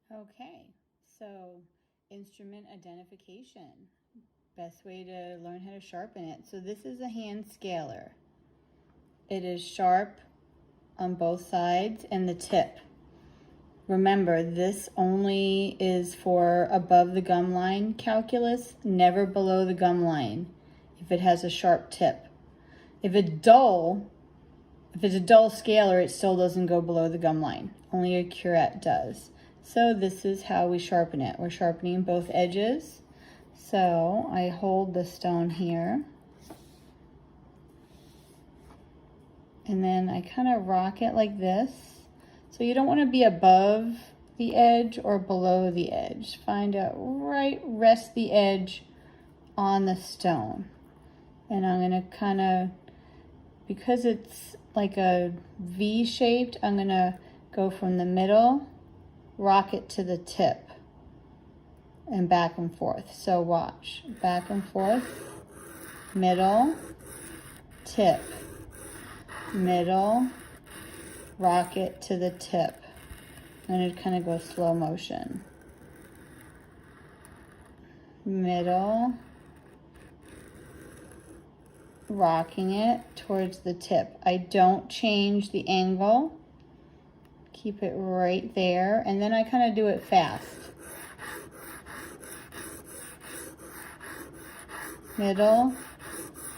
Okay, so instrument identification. Best way to learn how to sharpen it. So this is a hand scaler. It is sharp on both sides and the tip. Remember, this only is for above the gum line calculus, never below the gum line if it has a sharp tip. If it's a dull scaler, it still doesn't go below the gum line. Only a curette does. So this is how we sharpen it. We're sharpening both edges. So I hold the stone here. And then I kind of rock it like this. So you don't want to be above the edge or below the edge. Find out rest the edge on the stone. And I'm going to kind of, because it's like a V shaped, I'm going to go from the middle, rock it to the tip, and back and forth. So watch, back and forth, middle, tip, middle, rock it to the tip. I'm going to kind of go slow motion. Middle, rocking it towards the tip. I don't change the angle. Keep it right there. And then I kind of do it fast. Middle,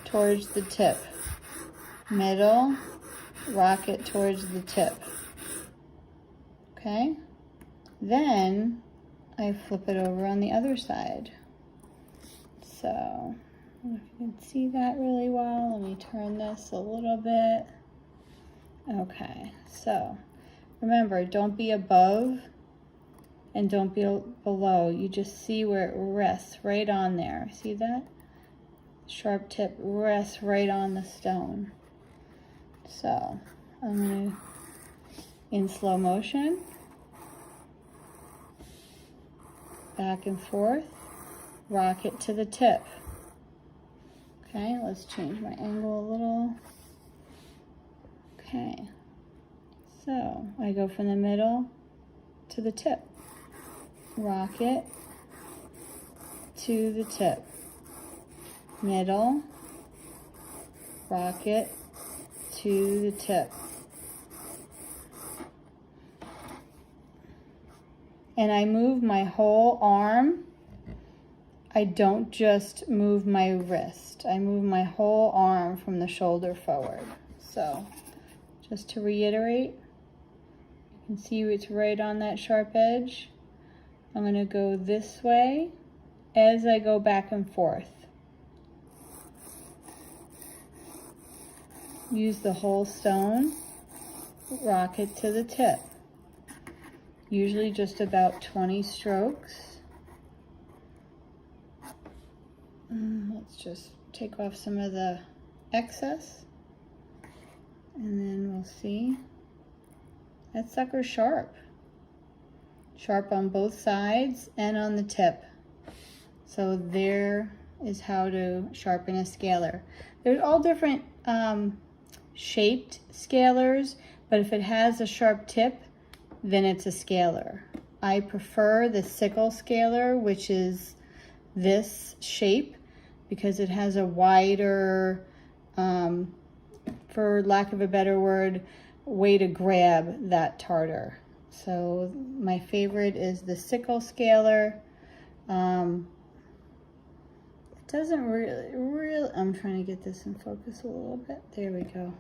towards the tip. Middle, rock it towards the tip. Okay? Then I flip it over on the other side. So, I don't know if you can see that really well. Let me turn this a little bit. Okay, so remember, don't be above and don't be below. You just see where it rests right on there. See that? Sharp tip rests right on the stone. So I'm going to, in slow motion, back and forth, rock it to the tip. Okay, let's change my angle a little. Okay, so I go from the middle to the tip. Rock it to the tip. Middle, rock it to the tip. And I move my whole arm. I don't just move my wrist. I move my whole arm from the shoulder forward. So, just to reiterate, you can see it's right on that sharp edge. I'm going to go this way as I go back and forth. Use the whole stone, rock it to the tip. Usually just about 20 strokes. Let's just take off some of the excess. And then we'll see. That sucker's sharp. Sharp on both sides and on the tip. So there is how to sharpen a scaler. There's all different shaped scalers, but if it has a sharp tip, then it's a scaler. I prefer the sickle scaler, which is this shape, because it has a wider, for lack of a better word, way to grab that tartar. So my favorite is the sickle scaler. It doesn't really, I'm trying to get this in focus a little bit. There we go.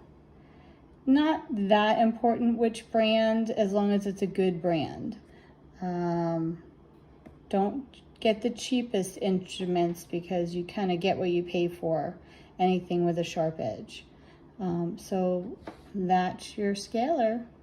Not that important which brand, as long as it's a good brand. Don't get the cheapest instruments, because you kind of get what you pay for, anything with a sharp edge. So that's your scaler.